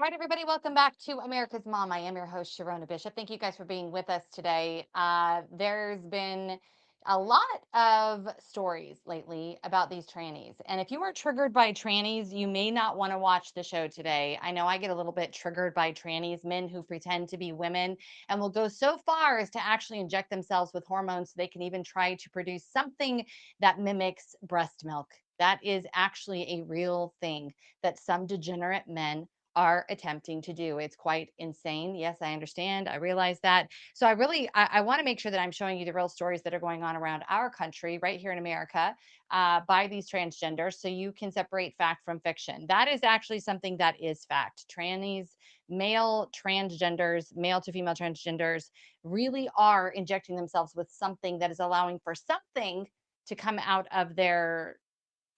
All right, everybody, welcome back to America's Mom. I am your host, Sharona Bishop. Thank you guys for being with us today. There's been a lot of stories lately about these trannies. And if you are triggered by trannies, you may not want to watch the show today. I know I get a little bit triggered by trannies, men who pretend to be women and will go so far as to actually inject themselves with hormones so they can even try to produce something that mimics breast milk. That is actually a real thing that some degenerate men are attempting to do. It's quite insane. Yes, I understand. I realize that. So I want to make sure that I'm showing you the real stories that are going on around our country, right here in America, by these transgenders, so you can separate fact from fiction. That is actually something that is fact. Trannies, male transgenders, male to female transgenders, really are injecting themselves with something that is allowing for something to come out of their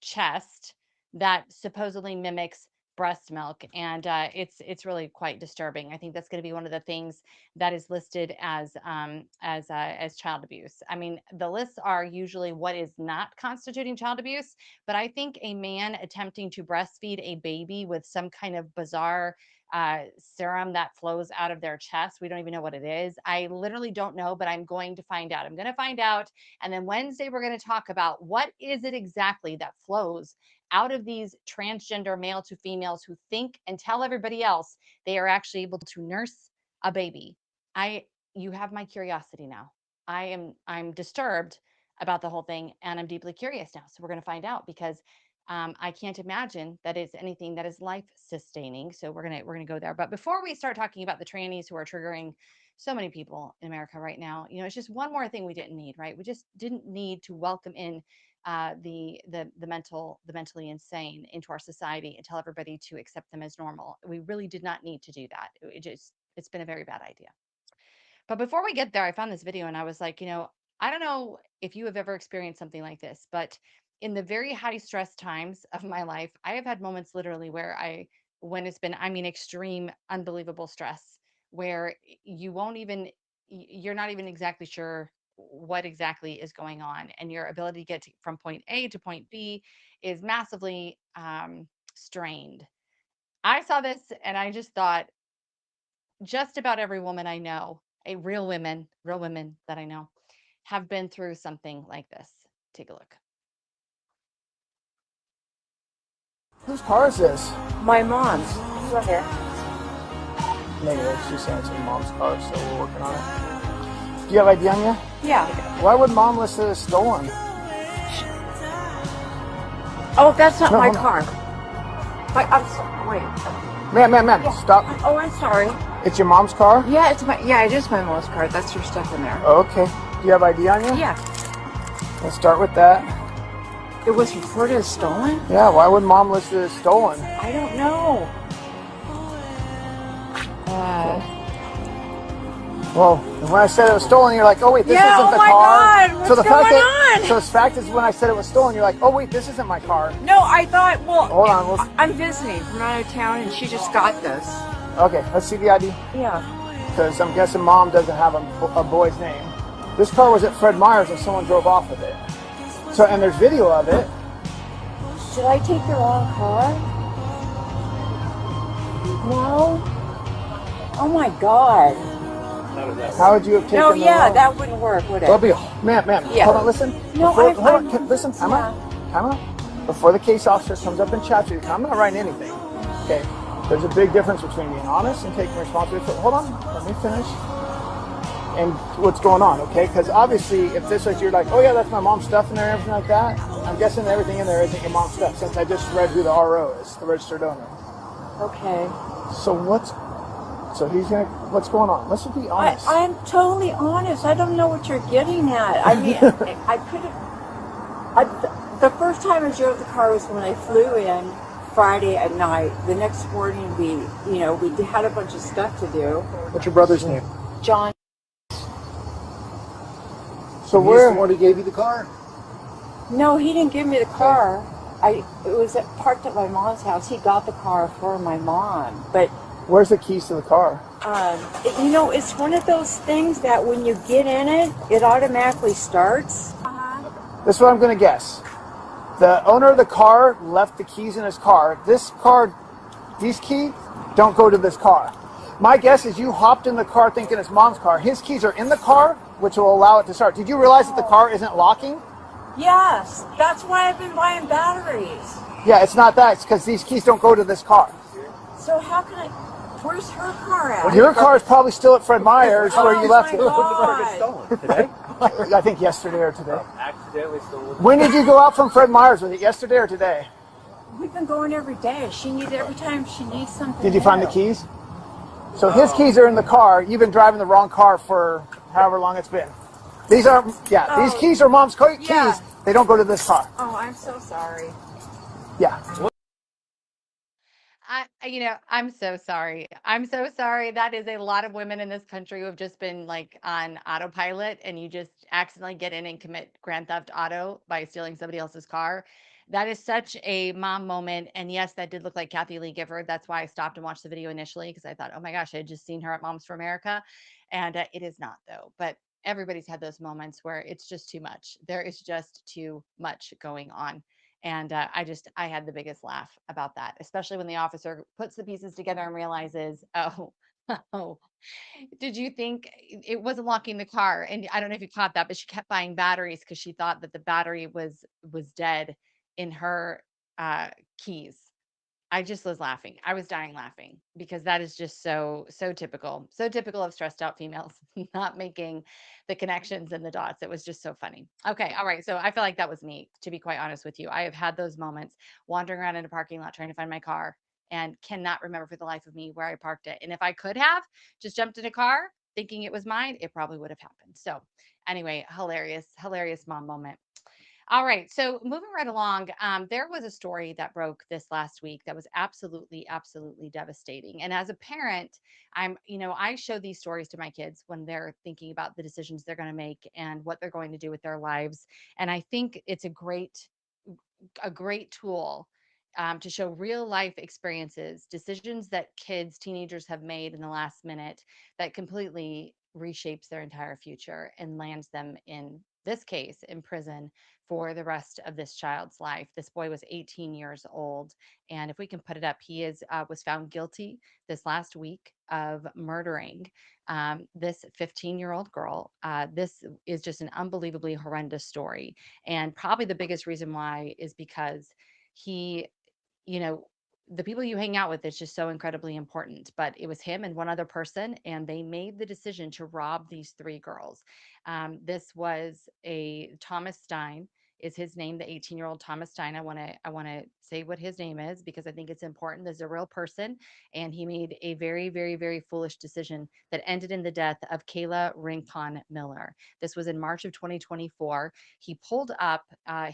chest that supposedly mimics breast milk, and it's really quite disturbing. I think that's going to be one of the things that is listed as child abuse. I mean, the lists are usually what is not constituting child abuse, but I think a man attempting to breastfeed a baby with some kind of bizarre serum that flows out of their chest, we don't even know what it is. I literally don't know, but I'm going to find out. I'm going to find out, and then Wednesday we're going to talk about what is it exactly that flows out of these transgender male to females who think and tell everybody else they are actually able to nurse a baby. I You have my curiosity now. I'm disturbed about the whole thing, and I'm deeply curious now. So we're going to find out, because I can't imagine that it's anything that is life sustaining. So we're gonna go there. But before we start talking about the trannies who are triggering so many people in America right now, it's just one more thing we didn't need, right? We just didn't need to welcome in the mentally insane into our society and tell everybody to accept them as normal. We really did not need to do that. It's been a very bad idea. But before we get there, I found this video and I was like, I don't know if you have ever experienced something like this, but in the very high stress times of my life, I have had moments literally when it's been, I mean, extreme, unbelievable stress, where you won't even, you're not even exactly sure what exactly is going on. And your ability to from point A to point B is massively strained. I saw this and I just thought, just about every woman I know, real women that I know, have been through something like this. Take a look. Whose car is this? My mom's. Right here. Negative. She's saying it's her mom's car, so we're working on it. Do you have ID on you? Yeah. Why would mom list it as stolen? Oh, that's not my hold on. car. Wait. Ma'am, Yeah. stop. Oh, I'm sorry. It's your mom's car? Yeah, it is my mom's car. That's her stuff in there. Oh, okay. Do you have ID on you? Yeah. Let's start with that. It was reported as stolen? Yeah, why would mom list it as stolen? I don't know. Well, when I said it was stolen, you're like, oh wait, this Yeah, isn't oh the my car. God, so the what's fact going that, on? So the fact is, when I said it was stolen, you're like, oh wait, this isn't my car. No, I thought, well, Hold on, I'm visiting from out of town and she just got this. Okay, let's see the ID. Yeah. Because I'm guessing mom doesn't have a boy's name. This car was at Fred Meyer's and someone drove off with it. So, and there's video of it. Did I take the wrong car? No. Oh my God. How would you have taken No, the yeah, wrong? that wouldn't work, would it? Well, ma'am, Yeah. hold on, listen. No, Hold on, I'm listen, time out. Before the case officer comes up and chats with you, I'm not writing anything, okay? There's a big difference between being honest and taking responsibility for, hold on, let me finish. And what's going on, okay? Because obviously, if this was, you're like, oh yeah, that's my mom's stuff in there and everything like that, I'm guessing everything in there isn't your mom's stuff, since I just read who the RO is, the registered owner. Okay. So what's going on? Let's be honest. I'm totally honest. I don't know what you're getting at. I mean, I could have. The first time I drove the car was when I flew in Friday at night. The next morning, we had a bunch of stuff to do. What's your brother's name? John. So He's the one who gave you the car? No, he didn't give me the car. It was parked at my mom's house. He got the car for my mom, but. Where's the keys to the car? It's one of those things that when you get in it, it automatically starts. This is what I'm going to guess. The owner of the car left the keys in his car. This car, These keys don't go to this car. My guess is you hopped in the car thinking it's mom's car. His keys are in the car, which will allow it to start. Did you realize that the car isn't locking? Yes, that's why I've been buying batteries. Yeah, it's not that. It's because these keys don't go to this car. So how can I? Where's her car at? Your car is probably still at Fred Meyer's where you left my it. When did the car get stolen? Today? I think yesterday or today. Accidentally stolen. When did you go out from Fred Meyer's? Was it yesterday or today? We've been going every day. She needs every time she needs something. Did you find the new. keys? So his keys are in the car. You've been driving the wrong car for however long it's been. These are, these keys are mom's keys. Yeah. They don't go to this car. Oh, I'm so sorry. Yeah. I'm so sorry. I'm so sorry. That is a lot of women in this country who have just been like on autopilot and you just accidentally get in and commit grand theft auto by stealing somebody else's car. That is such a mom moment. And yes, that did look like Kathy Lee Gifford. That's why I stopped and watched the video initially because I thought, oh my gosh, I had just seen her at Moms for America. And it is not, though. But everybody's had those moments where it's just too much. There is just too much going on. And I had the biggest laugh about that, especially when the officer puts the pieces together and realizes, oh, oh, did you think it wasn't locking the car? And I don't know if you caught that, but she kept buying batteries because she thought that the battery was dead in her uh, keys. I just was laughing. I was dying laughing because that is just so typical of stressed out females not making the connections and the dots. It was just so funny. Okay, all right. So I feel like that was me, to be quite honest with you. I have had those moments wandering around in a parking lot trying to find my car and cannot remember for the life of me where I parked it. And if I could have just jumped in a car thinking it was mine, it probably would have happened. So anyway, hilarious, hilarious mom moment. All right. So moving right along, there was a story that broke this last week that was absolutely, absolutely devastating. And as a parent, I show these stories to my kids when they're thinking about the decisions they're going to make and what they're going to do with their lives. And I think it's a great tool to show real life experiences, decisions that kids, teenagers have made in the last minute that completely reshapes their entire future and lands them in this case in prison for the rest of this child's life. This boy was 18 years old, and if we can put it up, he is was found guilty this last week of murdering this 15-year-old girl. This is just an unbelievably horrendous story, and probably the biggest reason why is because he you know, the people you hang out with is just so incredibly important. But it was him and one other person, and they made the decision to rob these three girls. This was a Thomas Stein is his name, the 18-year-old Thomas Stein. I want to say what his name is because I think it's important. There's a real person, and he made a very, very, very foolish decision that ended in the death of Kayla Rincon Miller. This was in March of 2024. He pulled up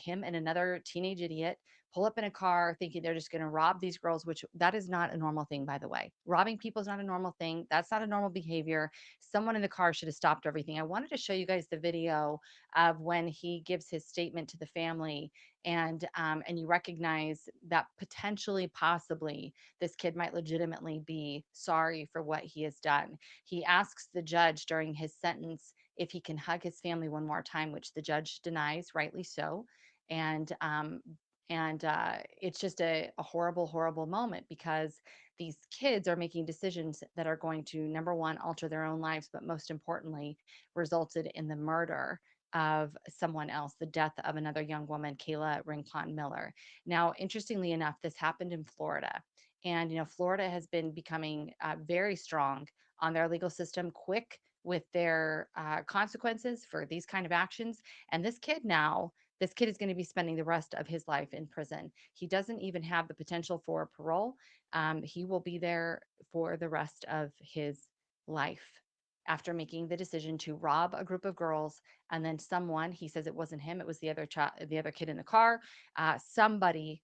him and another teenage idiot pull up in a car thinking they're just going to rob these girls, which that is not a normal thing, by the way. Robbing people is not a normal thing. That's not a normal behavior. Someone in the car should have stopped everything. I wanted to show you guys the video of when he gives his statement to the family, and you recognize that potentially, possibly, this kid might legitimately be sorry for what he has done. He asks the judge during his sentence if he can hug his family one more time, which the judge denies, rightly so. And it's just a horrible, horrible moment because these kids are making decisions that are going to, number one, alter their own lives, but most importantly, resulted in the murder of someone else, the death of another young woman, Kayla Rincon Miller. Now, interestingly enough, this happened in Florida. And, Florida has been becoming very strong on their legal system, quick with their consequences for these kind of actions. And this kid is going to be spending the rest of his life in prison. He doesn't even have the potential for parole. He will be there for the rest of his life after making the decision to rob a group of girls, and then someone, he says it wasn't him, it was the other child, the other kid in the car, somebody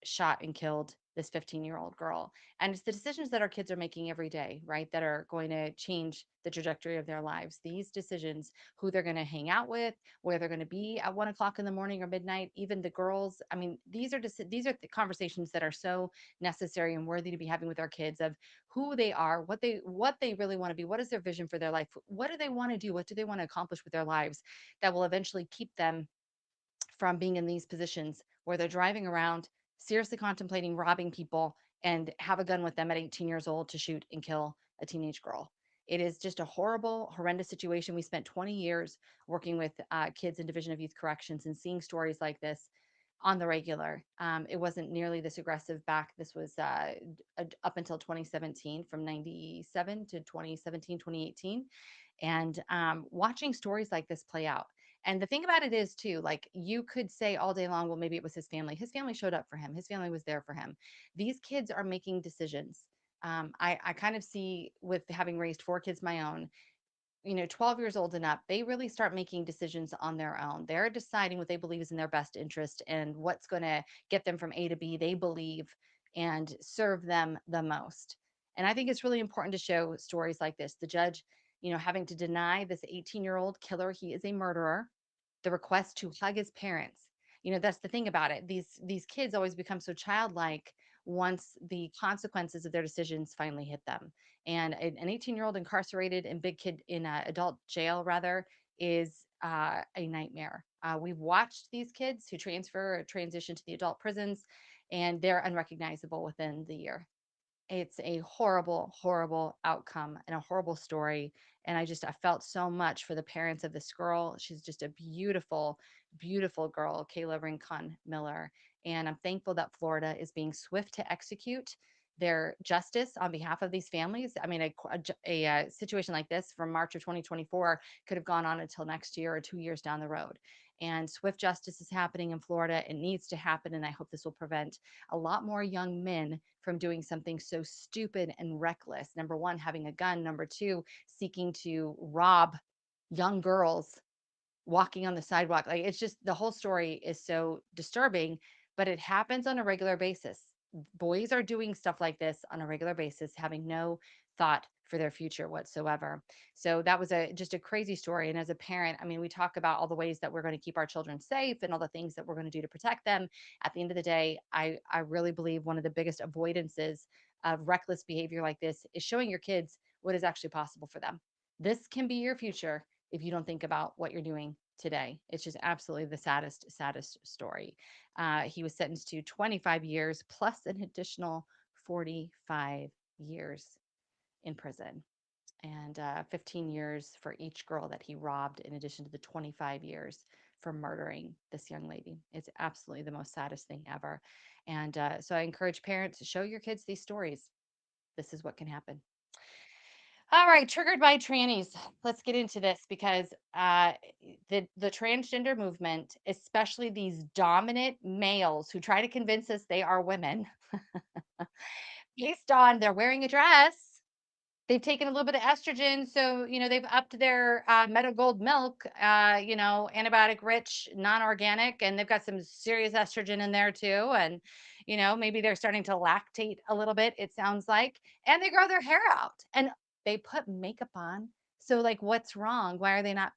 shot and killed this 15-year-old girl. And it's the decisions that our kids are making every day, right? That are going to change the trajectory of their lives. These decisions, who they're going to hang out with, where they're going to be at 1 o'clock in the morning or midnight, even the girls. I mean, these are the conversations that are so necessary and worthy to be having with our kids of who they are, what they really want to be, what is their vision for their life, what do they want to do, what do they want to accomplish with their lives that will eventually keep them from being in these positions where they're driving around seriously contemplating robbing people and have a gun with them at 18 years old to shoot and kill a teenage girl. It is just a horrible, horrendous situation. We spent 20 years working with kids in Division of Youth Corrections and seeing stories like this on the regular. It wasn't nearly this aggressive back. This was up until 2017, from 97 to 2017, 2018. And watching stories like this play out. And the thing about it is, too, like you could say all day long, well, maybe it was his family. His family showed up for him, his family was there for him. These kids are making decisions. I kind of see, with having raised four kids my own, 12 years old and up, they really start making decisions on their own. They're deciding what they believe is in their best interest and what's going to get them from A to B, they believe, and serve them the most. And I think it's really important to show stories like this. The judge, having to deny this 18-year-old killer, he is a murderer, the request to hug his parents. That's the thing about it. These kids always become so childlike once the consequences of their decisions finally hit them. And an 18-year-old incarcerated in big kid in adult jail rather is a nightmare. We've watched these kids who transfer or transition to the adult prisons, and they're unrecognizable within the year. It's a horrible, horrible outcome and a horrible story. And I felt so much for the parents of this girl. She's just a beautiful, beautiful girl, Kayla Rincon Miller. And I'm thankful that Florida is being swift to execute their justice on behalf of these families. I mean, a situation like this from March of 2024 could have gone on until next year or 2 years down the road. And swift justice is happening in Florida. It needs to happen. And I hope this will prevent a lot more young men from doing something so stupid and reckless. Number one, having a gun. Number two, seeking to rob young girls walking on the sidewalk. Like, it's just, the whole story is so disturbing, but it happens on a regular basis. Boys are doing stuff like this on a regular basis, having no thought for their future whatsoever. So that was just a crazy story. And as a parent, I mean, we talk about all the ways that we're going to keep our children safe and all the things that we're going to do to protect them. At the end of the day, I really believe one of the biggest avoidances of reckless behavior like this is showing your kids what is actually possible for them. This can be your future if you don't think about what you're doing today. It's just absolutely the saddest, saddest story. He was sentenced to 25 years plus an additional 45 years in prison, and 15 years for each girl that he robbed, in addition to the 25 years for murdering this young lady. It's absolutely the most saddest thing ever. And so I encourage parents to show your kids these stories. This is what can happen. All right, triggered by trannies. Let's get into this because the transgender movement, especially these dominant males who try to convince us they are women, based on they're wearing a dress, they've taken a little bit of estrogen, so they've upped their Meta Gold milk, antibiotic rich, non-organic, and they've got some serious estrogen in there too. And maybe they're starting to lactate a little bit, it sounds like, and they grow their hair out and they put makeup on. So, like, what's wrong? Why are they not?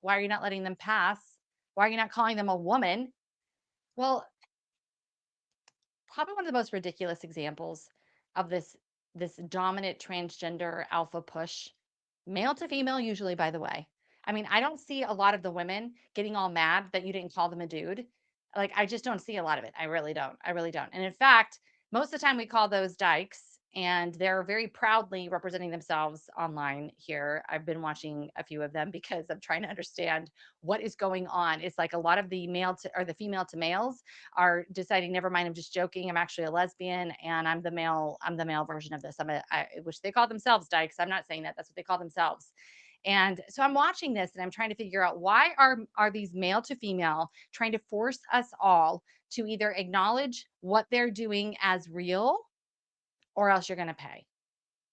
Why are you not letting them pass? Why are you not calling them a woman? Well, probably one of the most ridiculous examples of this dominant transgender alpha push, male to female usually, by the way. I mean, I don't see a lot of the women getting all mad that you didn't call them a dude. Like, I just don't see a lot of it. I really don't. I really don't. And in fact, most of the time we call those dykes, and they're very proudly representing themselves online here. I've been watching a few of them because I'm trying to understand what is going on. It's like a lot of the male to, or the female to males are deciding, never mind, I'm just joking, I'm actually a lesbian, and I'm the male version of this. Which they call themselves dykes. I'm not saying that, that's what they call themselves. And so I'm watching this and I'm trying to figure out, why are these male to female trying to force us all to either acknowledge what they're doing as real, or else you're going to pay.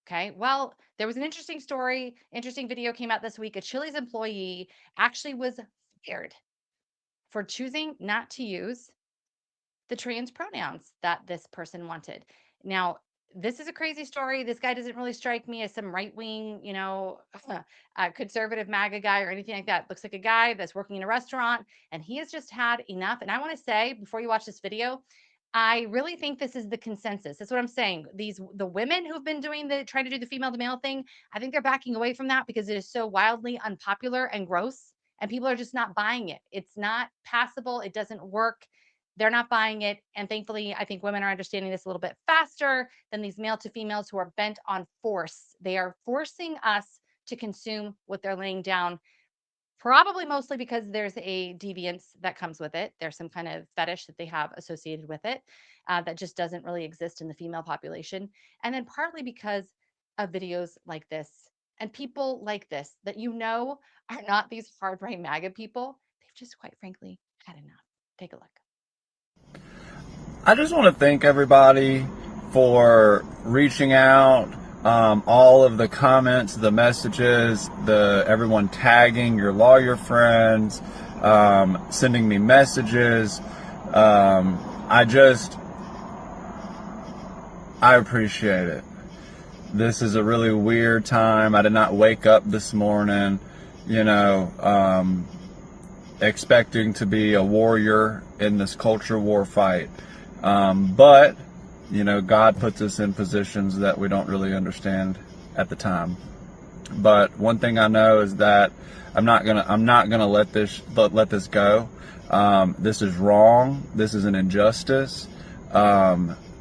Okay. Well, there was an interesting video came out this week. A Chili's employee actually was fired for choosing not to use the trans pronouns that this person wanted. Now, this is a crazy story. This guy doesn't really strike me as some right wing, conservative MAGA guy or anything like that. Looks like a guy that's working in a restaurant, and he has just had enough. And I want to say, before you watch this video, I really think this is the consensus. That's what I'm saying. The women who've been trying to do the female to male thing, I think they're backing away from that because it is so wildly unpopular and gross, and people are just not buying it. It's not passable. It doesn't work. They're not buying it. And thankfully, I think women are understanding this a little bit faster than these male to females who are bent on force. They are forcing us to consume what they're laying down, probably mostly because there's a deviance that comes with it. There's some kind of fetish that they have associated with it that just doesn't really exist in the female population. And then partly because of videos like this and people like this that are not these hard right MAGA people. They've just quite frankly had enough. Take a look. I just want to thank everybody for reaching out. All of the comments, the messages, everyone tagging your lawyer friends, sending me messages. I appreciate it. This is a really weird time. I did not wake up this morning, expecting to be a warrior in this culture war fight. But God puts us in positions that we don't really understand at the time. But one thing I know is that I'm not gonna let this go. This is wrong. This is an injustice.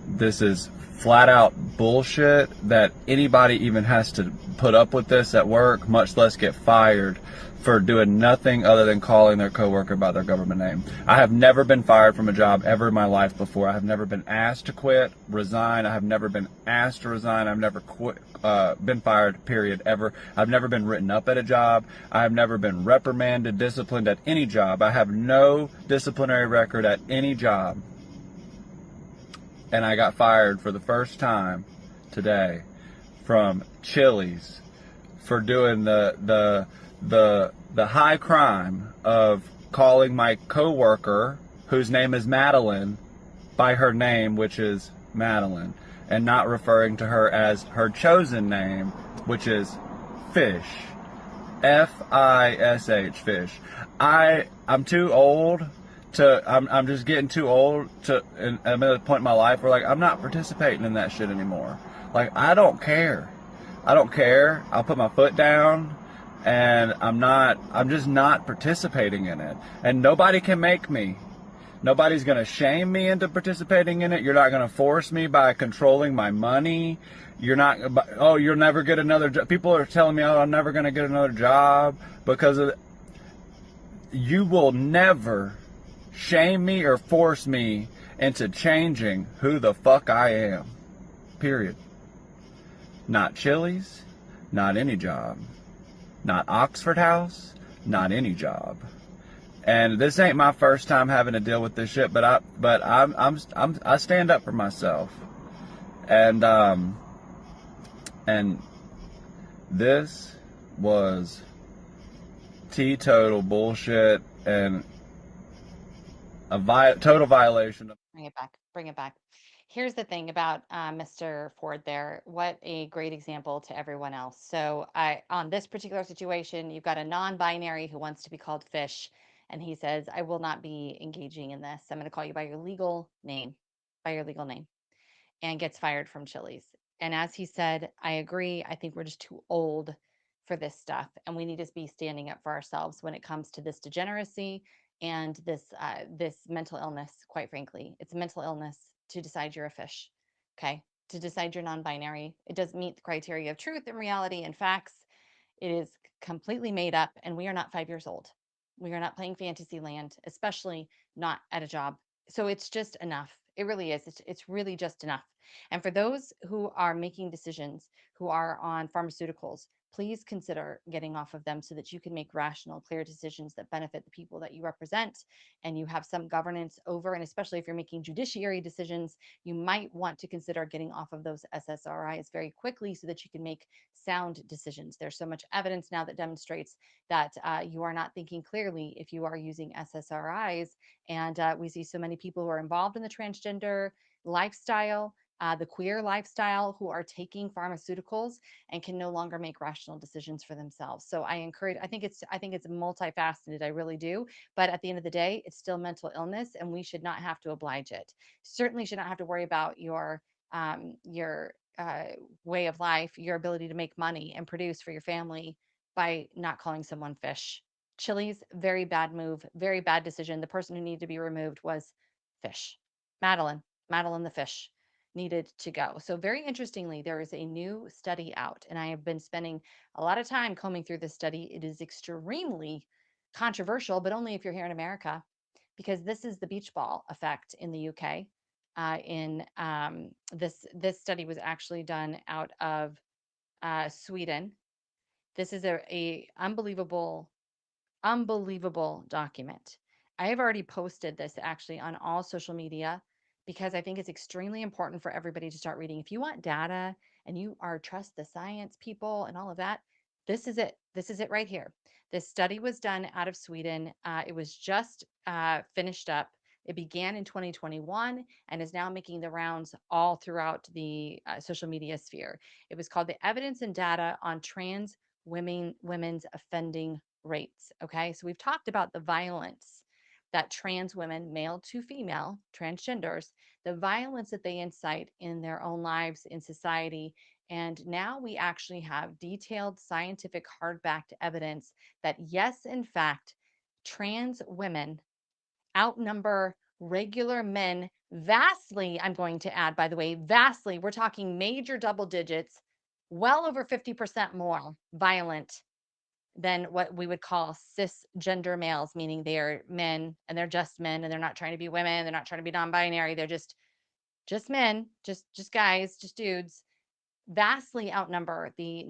This is flat out bullshit that anybody even has to put up with this at work, much less get fired for doing nothing other than calling their coworker by their government name. I have never been fired from a job ever in my life before. I have never been asked to quit, resign. I have never been asked to resign. I've never been fired, period, ever. I've never been written up at a job. I have never been reprimanded, disciplined at any job. I have no disciplinary record at any job. And I got fired for the first time today from Chili's for doing the high crime of calling my coworker, whose name is Madeline, by her name, which is Madeline, and not referring to her as her chosen name, which is Fish. Fish, Fish. I'm too old I'm just getting too old and I'm at a point in my life where, like, I'm not participating in that shit anymore. Like, I don't care. I'll put my foot down and I'm just not participating in it. And nobody can make me. Nobody's going to shame me into participating in it. You're not going to force me by controlling my money. You'll never get another job. People are telling me, I'm never going to get another job because of you will never shame me or force me into changing who the fuck I am. Period. Not Chili's, not any job. Not Oxford House, not any job. And this ain't my first time having to deal with this shit, but I stand up for myself. And this was teetotal bullshit and a total violation of. Bring it back. Bring it back. Here's the thing about Mr. Ford there. What a great example to everyone else. So on this particular situation, you've got a non-binary who wants to be called Fish, and he says, "I will not be engaging in this. I'm going to call you by your legal name, and gets fired from Chili's. And as he said, I agree. I think we're just too old for this stuff, and we need to be standing up for ourselves when it comes to this degeneracy and this mental illness. Quite frankly, it's a mental illness to decide you're a fish. Okay, to decide you're non-binary. It doesn't meet the criteria of truth and reality and facts. It is completely made up, and we are not 5 years old. We are not playing fantasy land, especially not at a job. So it's just enough. It really is. It's really just enough. And for those who are making decisions, who are on pharmaceuticals, please consider getting off of them so that you can make rational, clear decisions that benefit the people that you represent and you have some governance over. And especially if you're making judiciary decisions, you might want to consider getting off of those SSRIs very quickly so that you can make sound decisions. There's so much evidence now that demonstrates that you are not thinking clearly if you are using SSRIs. And we see so many people who are involved in the transgender lifestyle, the queer lifestyle, who are taking pharmaceuticals and can no longer make rational decisions for themselves. So I think it's multifaceted. I really do. But at the end of the day, it's still mental illness, and we should not have to oblige it. Certainly should not have to worry about your way of life, your ability to make money and produce for your family by not calling someone Fish. Chili's, very bad move, very bad decision. The person who needed to be removed was fish. Madeline, Madeline the fish needed to go. So, very interestingly, there is a new study out, and I have been spending a lot of time combing through this study. It is extremely controversial, but only if you're here in America, because this is the beach ball effect in the UK. In this study was actually done out of Sweden. This is a unbelievable document. I have already posted this actually on all social media because I think it's extremely important for everybody to start reading. If you want data and you are trust the science people and all of that, this is it. This is it right here. This study was done out of Sweden. It was just finished up. It began in 2021 and is now making the rounds all throughout the social media sphere. It was called the Evidence and Data on Trans Women's Offending Rates. Okay, so we've talked about the violence that trans women, male to female, transgenders, the violence that they incite in their own lives, in society. And now we actually have detailed scientific hardbacked evidence that, yes, in fact, trans women outnumber regular men vastly. I'm going to add, by the way, vastly. We're talking major double digits, well over 50% more violent than what we would call cisgender males, meaning they are men and they're just men and they're not trying to be women, they're not trying to be non-binary, they're just men, just guys, just dudes, vastly outnumber the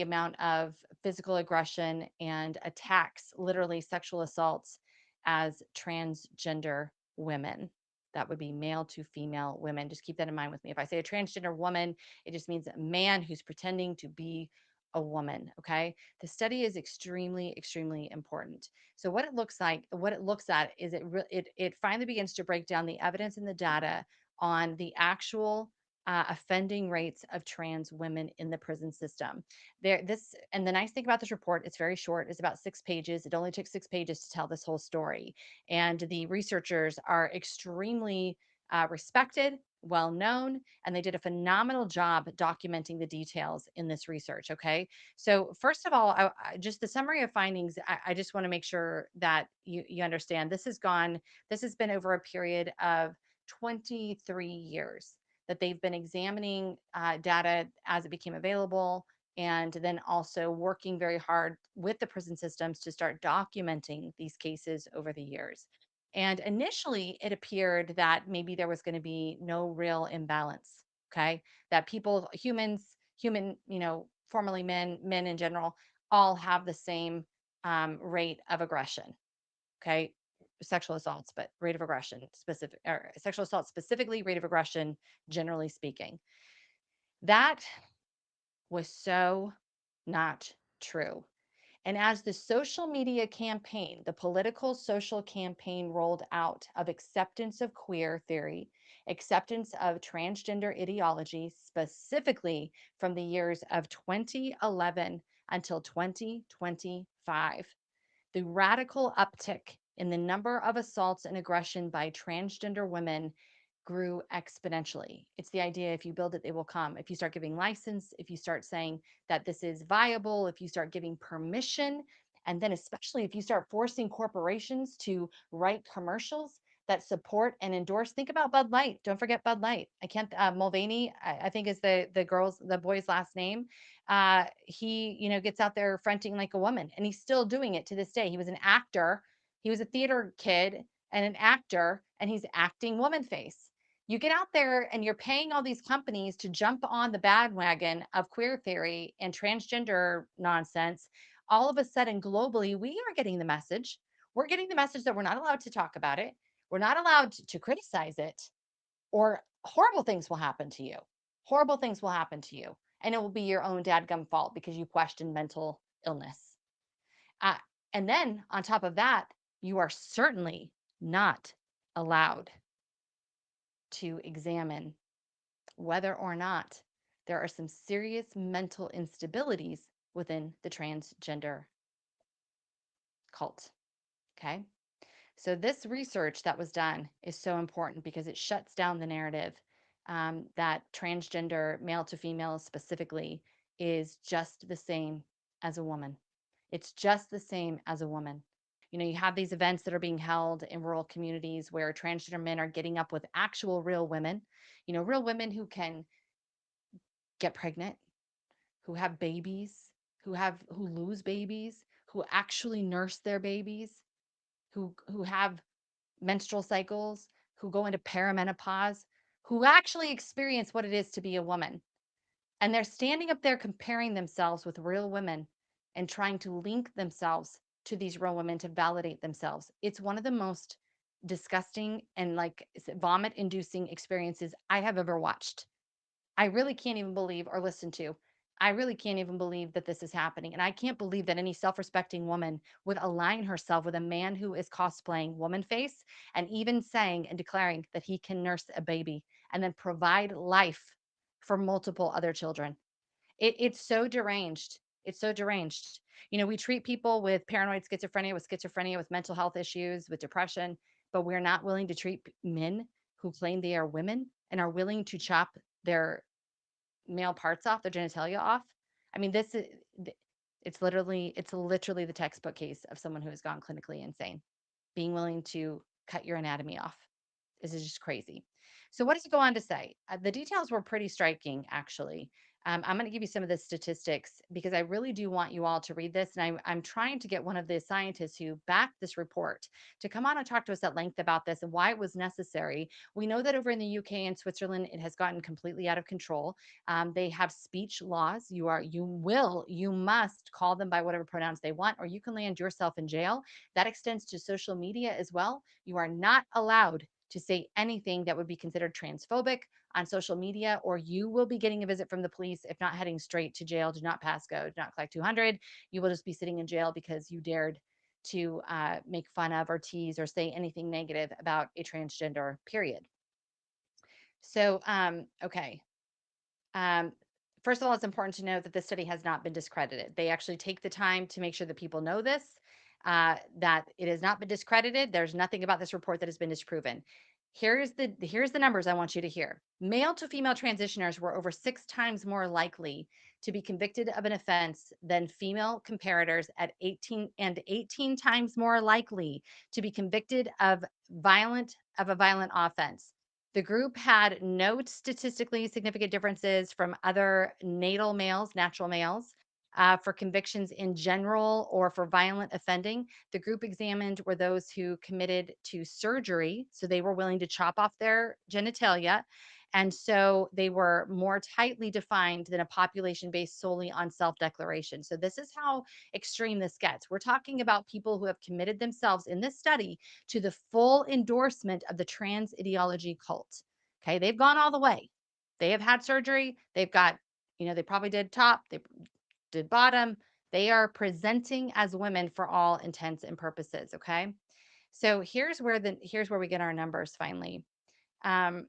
amount of physical aggression and attacks, literally sexual assaults, as transgender women. That would be male to female women. Just keep that in mind with me. If I say a transgender woman, it just means a man who's pretending to be a woman. Okay. The study is extremely important. So what it looks at is it finally begins to break down the evidence and the data on the actual offending rates of trans women in the prison system. And the nice thing about this report, it's very short. It's about 6 pages. It only took 6 pages to tell this whole story, and the researchers are extremely respected, well known, and they did a phenomenal job documenting the details in this research. Okay, so first of all, just the summary of findings. I just want to make sure that you understand. This has been over a period of 23 years that they've been examining data as it became available, and then also working very hard with the prison systems to start documenting these cases over the years. And initially, it appeared that maybe there was going to be no real imbalance. Okay. That human, formerly men in general, all have the same rate of aggression. Okay. Sexual assaults, but rate of aggression specific, or sexual assault specifically, rate of aggression, generally speaking. That was so not true. And as the social media campaign, the political social campaign rolled out of acceptance of queer theory, acceptance of transgender ideology, specifically from the years of 2011 until 2025, the radical uptick in the number of assaults and aggression by transgender women grew exponentially. It's the idea, if you build it, they will come. If you start giving license, if you start saying that this is viable, if you start giving permission, and then especially if you start forcing corporations to write commercials that support and endorse. Think about Bud Light. Don't forget Bud Light. I can't. Mulvaney, I think, is the boy's last name. He, gets out there fronting like a woman, and he's still doing it to this day. He was an actor. He was a theater kid and an actor, and he's acting woman face. You get out there and you're paying all these companies to jump on the bandwagon of queer theory and transgender nonsense. All of a sudden, globally, we are getting the message. We're getting the message that we're not allowed to talk about it. We're not allowed to criticize it, or horrible things will happen to you. Horrible things will happen to you. And it will be your own dadgum fault because you questioned mental illness. Uh, and then on top of that, you are certainly not allowed to examine whether or not there are some serious mental instabilities within the transgender cult. Okay. So, this research that was done is so important because it shuts down the narrative that transgender, male to female specifically, is just the same as a woman. It's just the same as a woman. You have these events that are being held in rural communities where transgender men are getting up with actual real women, real women who can get pregnant, who have babies, who lose babies, who actually nurse their babies, who have menstrual cycles, who go into perimenopause, who actually experience what it is to be a woman. And they're standing up there comparing themselves with real women and trying to link themselves to these real women to validate themselves. It's one of the most disgusting and like vomit inducing experiences I have ever watched. I really can't even believe or listen to. I really can't even believe that this is happening. And I can't believe that any self respecting woman would align herself with a man who is cosplaying woman face and even saying and declaring that he can nurse a baby and then provide life for multiple other children. It's so deranged. It's so deranged. We treat people with paranoid schizophrenia, with mental health issues, with depression, but we're not willing to treat men who claim they are women and are willing to chop their male parts off, their genitalia off. I mean, this is it's literally the textbook case of someone who has gone clinically insane, being willing to cut your anatomy off. This is just crazy. So, what does it go on to say? The details were pretty striking, actually. I'm going to give you some of the statistics because I really do want you all to read this. And I'm trying to get one of the scientists who backed this report to come on and talk to us at length about this and why it was necessary. We know that over in the UK and Switzerland, it has gotten completely out of control. They have speech laws. You must call them by whatever pronouns they want, or you can land yourself in jail. That extends to social media as well. You are not allowed to say anything that would be considered transphobic on social media, or you will be getting a visit from the police, if not heading straight to jail. Do not pass go, do not collect 200. You will just be sitting in jail because you dared to make fun of or tease or say anything negative about a transgender, period. So, okay. Um, First of all, it's important to note that this study has not been discredited. They actually take the time to make sure that people know this, that it has not been discredited. There's nothing about this report that has been disproven. Here's the numbers I want you to hear. Male to female transitioners were over 6 times more likely to be convicted of an offense than female comparators at 18 times more likely to be convicted of a violent offense. The group had no statistically significant differences from other natal males, natural males, for convictions in general or for violent offending. The group examined were those who committed to surgery. So they were willing to chop off their genitalia. And so they were more tightly defined than a population based solely on self declaration. So this is how extreme this gets. We're talking about people who have committed themselves in this study to the full endorsement of the trans ideology cult. Okay, they've gone all the way. They have had surgery. They've got, they probably did top, they did bottom. They are presenting as women for all intents and purposes. Okay, so here's where we get our numbers finally. Um,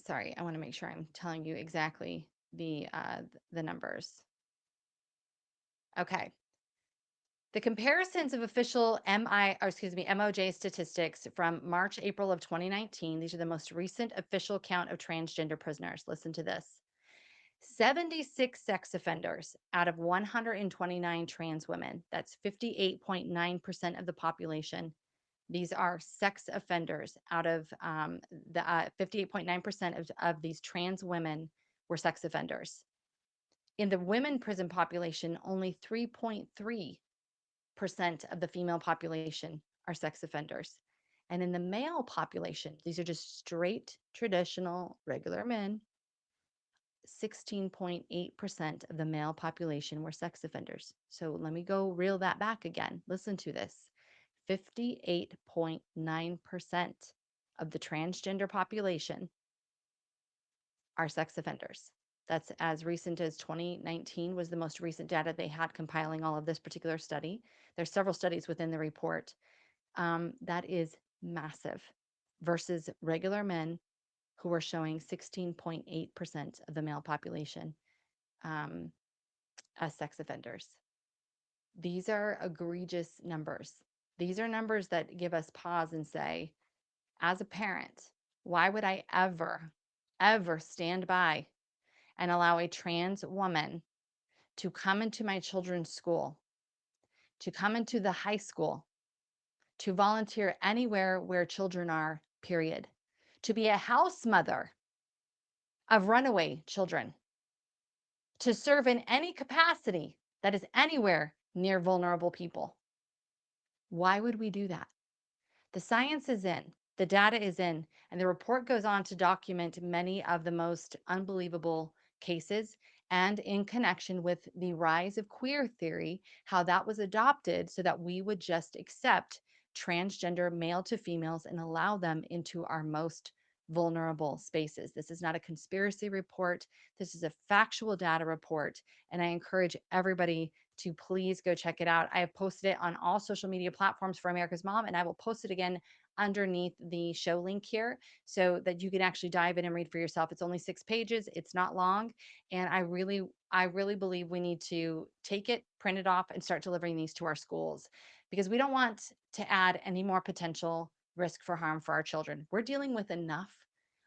Sorry, I want to make sure I'm telling you exactly the numbers. Okay. The comparisons of official MOJ statistics from March, April of 2019, these are the most recent official count of transgender prisoners. Listen to this. 76 sex offenders out of 129 trans women. That's 58.9% of the population. These are sex offenders out of the 58.9% of these trans women were sex offenders. In the women prison population, only 3.3% of the female population are sex offenders. And in the male population, these are just straight, traditional, regular men, 16.8% of the male population were sex offenders. So let me go reel that back again. Listen to this. 58.9% of the transgender population are sex offenders. That's as recent as 2019 was the most recent data they had compiling all of this particular study. There's several studies within the report. That is massive versus regular men who are showing 16.8% of the male population um, as sex offenders. These are egregious numbers. These are numbers that give us pause and say, as a parent, why would I ever stand by and allow a trans woman to come into my children's school, to come into the high school, to volunteer anywhere where children are, period, to be a house mother of runaway children, to serve in any capacity that is anywhere near vulnerable people. Why would we do that? The science is in, the data is in, and the report goes on to document many of the most unbelievable cases and in connection with the rise of queer theory, how that was adopted so that we would just accept transgender male to females and allow them into our most vulnerable spaces. This is not a conspiracy report. This is a factual data report. And I encourage everybody to please go check it out. I have posted it on all social media platforms for America's Mom, and I will post it again underneath the show link here so that you can actually dive in and read for yourself. It's only 6 pages. It's not long. And I really believe we need to take it, print it off, and start delivering these to our schools because we don't want to add any more potential risk for harm for our children. We're dealing with enough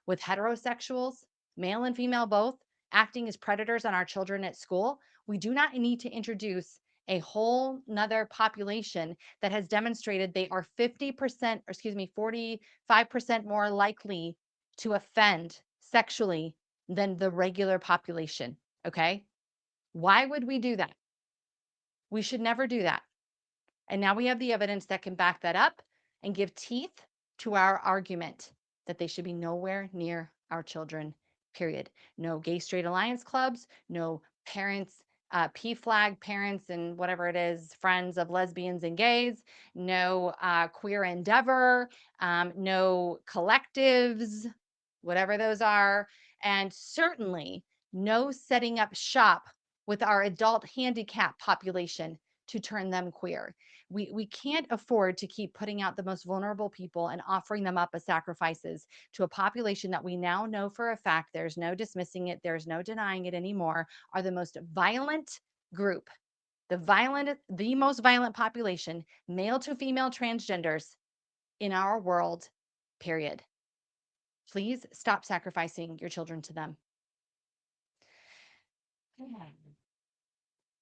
with heterosexuals, male and female both, acting as predators on our children at school. We do not need to introduce a whole nother population that has demonstrated they are 50%, or excuse me, 45% more likely to offend sexually than the regular population. Okay. Why would we do that? We should never do that. And now we have the evidence that can back that up and give teeth to our argument that they should be nowhere near our children, period. No gay straight alliance clubs, no parents, P flag parents and whatever it is, friends of lesbians and gays, no queer endeavor, no collectives, whatever those are, and certainly no setting up shop with our adult handicap population to turn them queer. We can't afford to keep putting out the most vulnerable people and offering them up as sacrifices to a population that we now know for a fact, there's no dismissing it, there's no denying it anymore, are the most violent group, the most violent population, male to female transgenders in our world, period. Please stop sacrificing your children to them.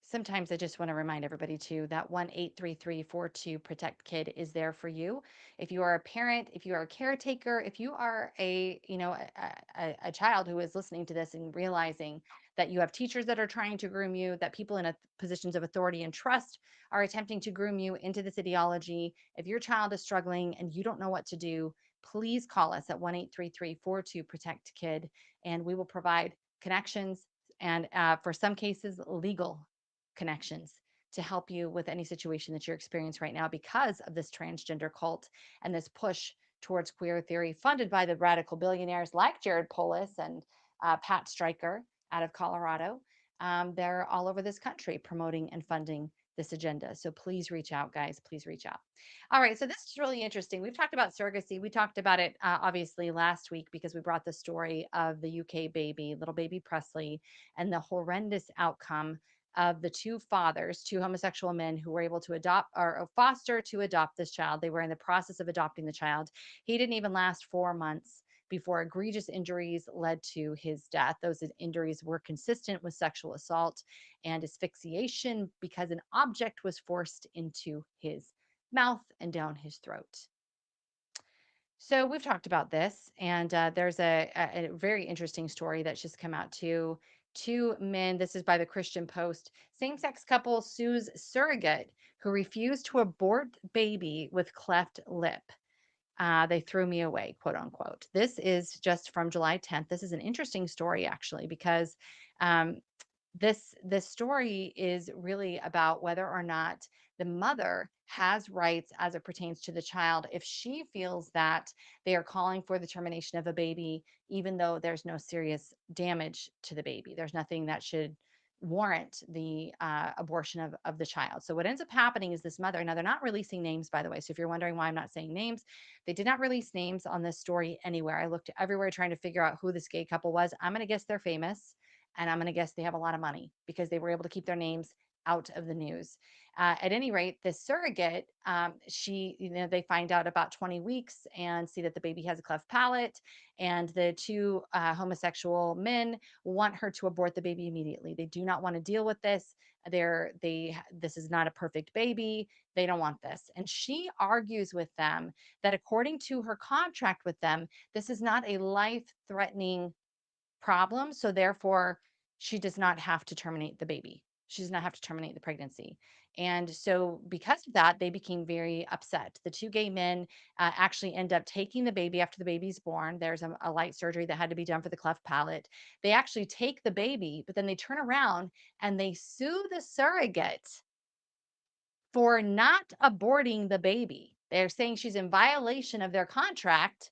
Sometimes I just want to remind everybody too that 1-833-42-PROTECT-KID is there for you. If you are a parent, if you are a caretaker, if you are a child who is listening to this and realizing that you have teachers that are trying to groom you, that people in positions of authority and trust are attempting to groom you into this ideology. If your child is struggling and you don't know what to do, please call us at 1-833-42-PROTECT-KID and we will provide connections and for some cases, legal connections to help you with any situation that you're experiencing right now because of this transgender cult and this push towards queer theory funded by the radical billionaires like Jared Polis and Pat Stryker out of Colorado. They're all over this country promoting and funding this agenda. So please reach out, guys. Please reach out. All right. So this is really interesting. We've talked about surrogacy. We talked about it obviously last week because we brought the story of the UK baby, little baby Presley, and the horrendous outcome of the two fathers, two homosexual men who were able to adopt or foster to adopt this child. They were in the process of adopting the child. He didn't even last 4 months before egregious injuries led to his death. Those injuries were consistent with sexual assault and asphyxiation because an object was forced into his mouth and down his throat. So we've talked about this, and there's a very interesting story that's just come out too. Two men, this is by the Christian Post. Same-sex couple sues surrogate who refused to abort baby with cleft lip. They threw me away, quote unquote. This is just from July 10th. This is an interesting story, actually, because um, this story is really about whether or not the mother has rights as it pertains to the child if she feels that they are calling for the termination of a baby even though there's no serious damage to the baby. There's nothing that should warrant the abortion of the child. So what ends up happening is this mother, now they're not releasing names, by the way, so if you're wondering why I'm not saying names, they did not release names on this story anywhere. I looked everywhere trying to figure out who this gay couple was. I'm going to guess they're famous, and I'm going to guess they have a lot of money because they were able to keep their names out of the news. At any rate, this surrogate, they find out about 20 weeks and see that the baby has a cleft palate, and the two homosexual men want her to abort the baby immediately. They do not want to deal with this. This is not a perfect baby. They don't want this. And she argues with them that according to her contract with them, this is not a life-threatening problem. So therefore, she does not have to terminate the baby. She does not have to terminate the pregnancy. And so, because of that, they became very upset. The two gay men actually end up taking the baby after the baby's born. There's a light surgery that had to be done for the cleft palate. They actually take the baby, but then they turn around and they sue the surrogate for not aborting the baby. They're saying she's in violation of their contract,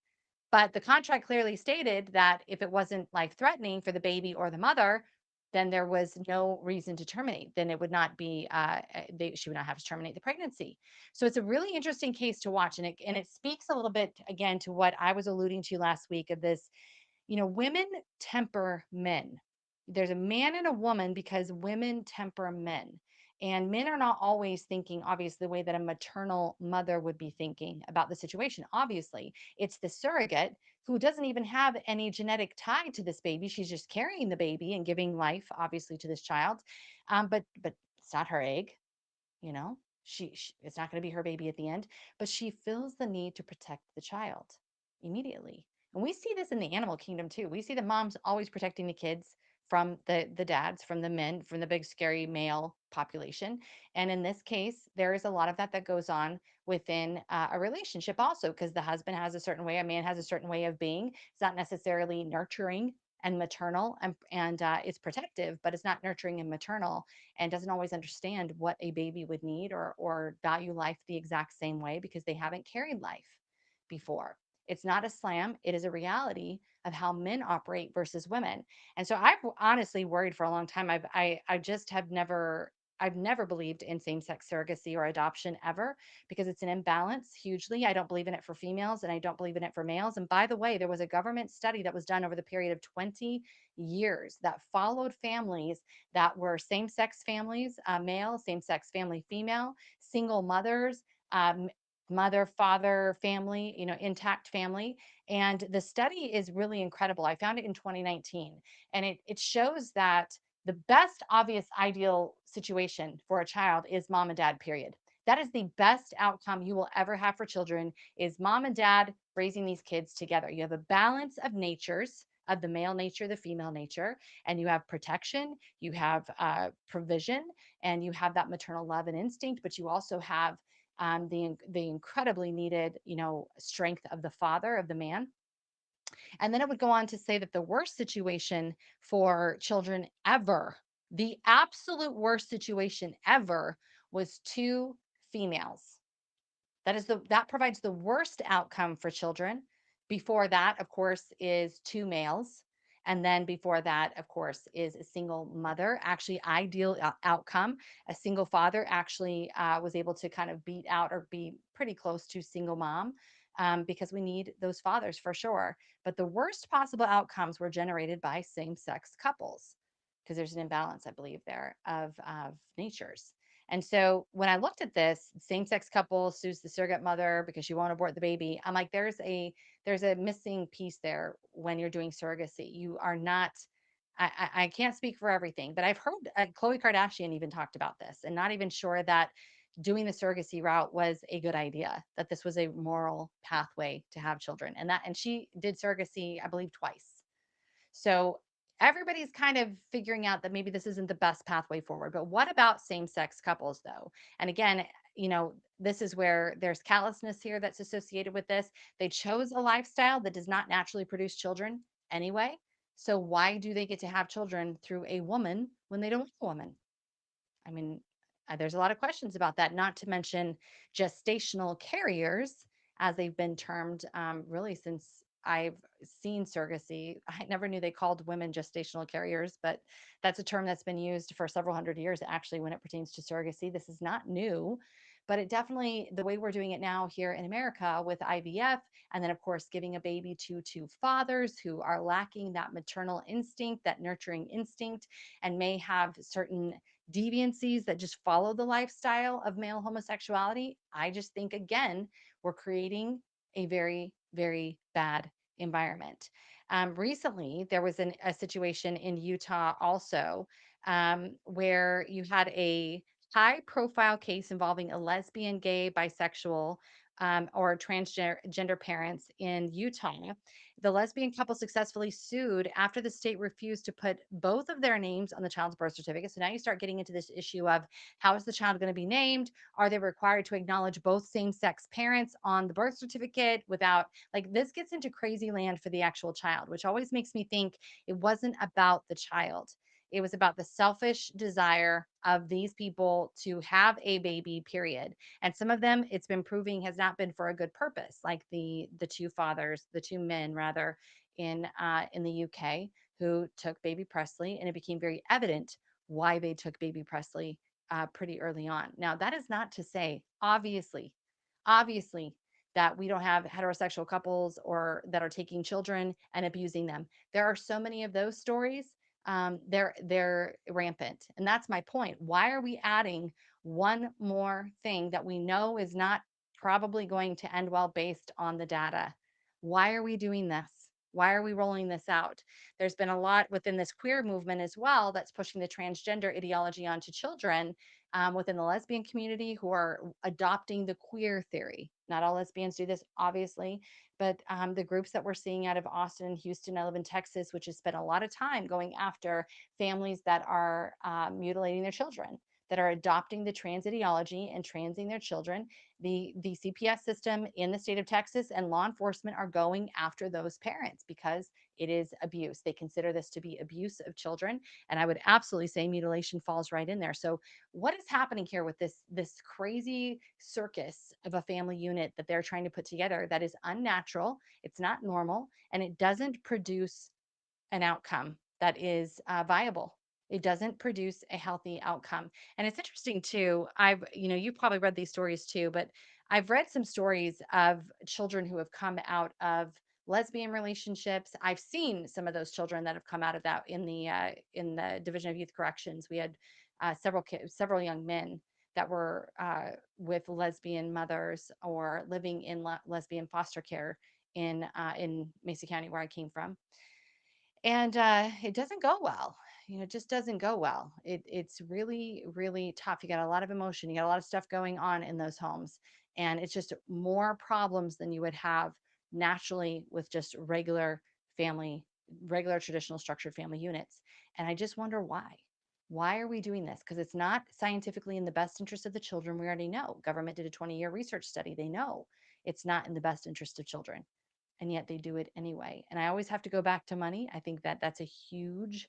but the contract clearly stated that if it wasn't life threatening for the baby or the mother, then there was no reason to terminate. Then it would not be, she would not have to terminate the pregnancy. So it's a really interesting case to watch. And it speaks a little bit again to what I was alluding to last week of this, women temper men. There's a man and a woman because women temper men. And men are not always thinking, obviously, the way that a maternal mother would be thinking about the situation. Obviously, it's the surrogate who doesn't even have any genetic tie to this baby. She's just carrying the baby and giving life, obviously, to this child. But it's not her egg, you know. She it's not going to be her baby at the end, but she feels the need to protect the child immediately. And we see this in the animal kingdom too. We see the moms always protecting the kids from the dads, from the men, from the big scary male population. And in this case, there is a lot of that goes on within a relationship also, because the husband has a certain way, a man has a certain way of being. It's not necessarily nurturing and maternal, and it's protective, but it's not nurturing and maternal, and doesn't always understand what a baby would need, or value life the exact same way because they haven't carried life before. It's not a slam, it is a reality of how men operate versus women. And so I've honestly worried for a long time. I just have never, I've never believed in same-sex surrogacy or adoption ever, because it's an imbalance hugely. I don't believe in it for females and I don't believe in it for males. And by the way, there was a government study that was done over the period of 20 years that followed families that were same-sex families, male, same-sex family, female, single mothers, um, mother, father, family, intact family. And the study is really incredible. I found it in 2019, and it shows that the best obvious ideal situation for a child is mom and dad, period. That is the best outcome you will ever have for children, is mom and dad raising these kids together. You have a balance of natures, of the male nature, the female nature, and you have protection, you have provision, and you have that maternal love and instinct, but you also have the incredibly needed, strength of the father, of the man. And then it would go on to say that the worst situation for children ever, the absolute worst situation ever, was two females. That provides the worst outcome for children. Before that, of course, is two males. And then before that, of course, is a single mother. Actually, ideal outcome. A single father actually was able to kind of beat out or be pretty close to single mom, because we need those fathers for sure. But the worst possible outcomes were generated by same sex couples, because there's an imbalance, I believe, there of natures. And so when I looked at this, same-sex couple sues the surrogate mother because she won't abort the baby. I'm like, there's a missing piece there when you're doing surrogacy. You are not. I can't speak for everything, but I've heard Khloe Kardashian even talked about this, and not even sure that doing the surrogacy route was a good idea. That this was a moral pathway to have children, and she did surrogacy, I believe, twice. So everybody's kind of figuring out that maybe this isn't the best pathway forward. But what about same sex couples, though? And again, this is where there's callousness here that's associated with this. They chose a lifestyle that does not naturally produce children anyway. So why do they get to have children through a woman when they don't want a woman? I mean, there's a lot of questions about that, not to mention gestational carriers, as they've been termed, really since I've seen surrogacy. I never knew they called women gestational carriers, but that's a term that's been used for several hundred years, actually, when it pertains to surrogacy. This is not new, but it definitely, the way we're doing it now here in America with IVF, and then, of course, giving a baby to two fathers who are lacking that maternal instinct, that nurturing instinct, and may have certain deviancies that just follow the lifestyle of male homosexuality, I just think, again, we're creating a very, very bad environment. Recently, there was a situation in Utah also, where you had a high profile case involving a lesbian, gay, bisexual, or transgender parents in Utah. The lesbian couple successfully sued after the state refused to put both of their names on the child's birth certificate. So now you start getting into this issue of how is the child going to be named? Are they required to acknowledge both same sex parents on the birth certificate without, like, this gets into crazy land for the actual child, which always makes me think it wasn't about the child. It was about the selfish desire of these people to have a baby, period. And some of them, it's been proving, has not been for a good purpose, like the two fathers, the two men rather, in the UK, who took baby Presley, and it became very evident why they took baby Presley pretty early on. Now, that is not to say, obviously, that we don't have heterosexual couples or that are taking children and abusing them. There are so many of those stories. They're rampant, and that's my point. Why are we adding one more thing that we know is not probably going to end well based on the data? Why are we doing this? Why are we rolling this out? There's been a lot within this queer movement as well that's pushing the transgender ideology onto children, within the lesbian community, who are adopting the queer theory. Not all lesbians do this, obviously, but the groups that we're seeing out of Austin and Houston, I live in Texas, which has spent a lot of time going after families that are mutilating their children, that are adopting the trans ideology and transing their children. The CPS system in the state of Texas and law enforcement are going after those parents because it is abuse. They consider this to be abuse of children, and I would absolutely say mutilation falls right in there. So what is happening here with this crazy circus of a family unit that they're trying to put together that is unnatural, it's not normal, and it doesn't produce an outcome that is viable. It doesn't produce a healthy outcome. And it's interesting too. You've probably read these stories too, but I've read some stories of children who have come out of lesbian relationships. I've seen some of those children that have come out of that in the Division of Youth Corrections. We had several young men that were with lesbian mothers or living in lesbian foster care in Mason County, where I came from, and it doesn't go well. It just doesn't go well. It's really, really tough. You got a lot of emotion, you got a lot of stuff going on in those homes, and it's just more problems than you would have naturally with just regular traditional structured family units. And I just wonder why are we doing this? Because it's not scientifically in the best interest of the children. We already know. Government did a 20-year research study. They know it's not in the best interest of children, and yet they do it anyway. And I always have to go back to money. I think that that's a huge,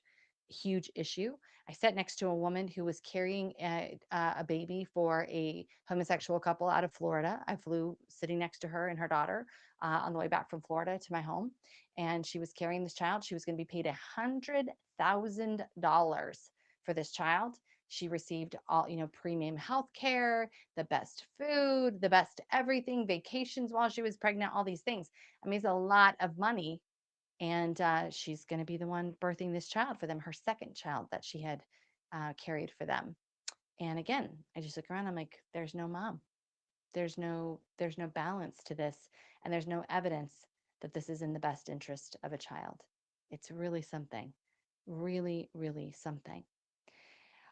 huge issue. I sat next to a woman who was carrying a baby for a homosexual couple out of Florida. I flew sitting next to her and her daughter on the way back from Florida to my home, and she was carrying this child. She was going to be paid $100,000 for this child. She received all, premium health care, the best food, the best everything, vacations while she was pregnant, all these things. I mean, it's a lot of money. And she's going to be the one birthing this child for them, her second child that she had carried for them. And again, I just look around, I'm like, there's no mom. There's no balance to this. And there's no evidence that this is in the best interest of a child. It's really something, really, really something.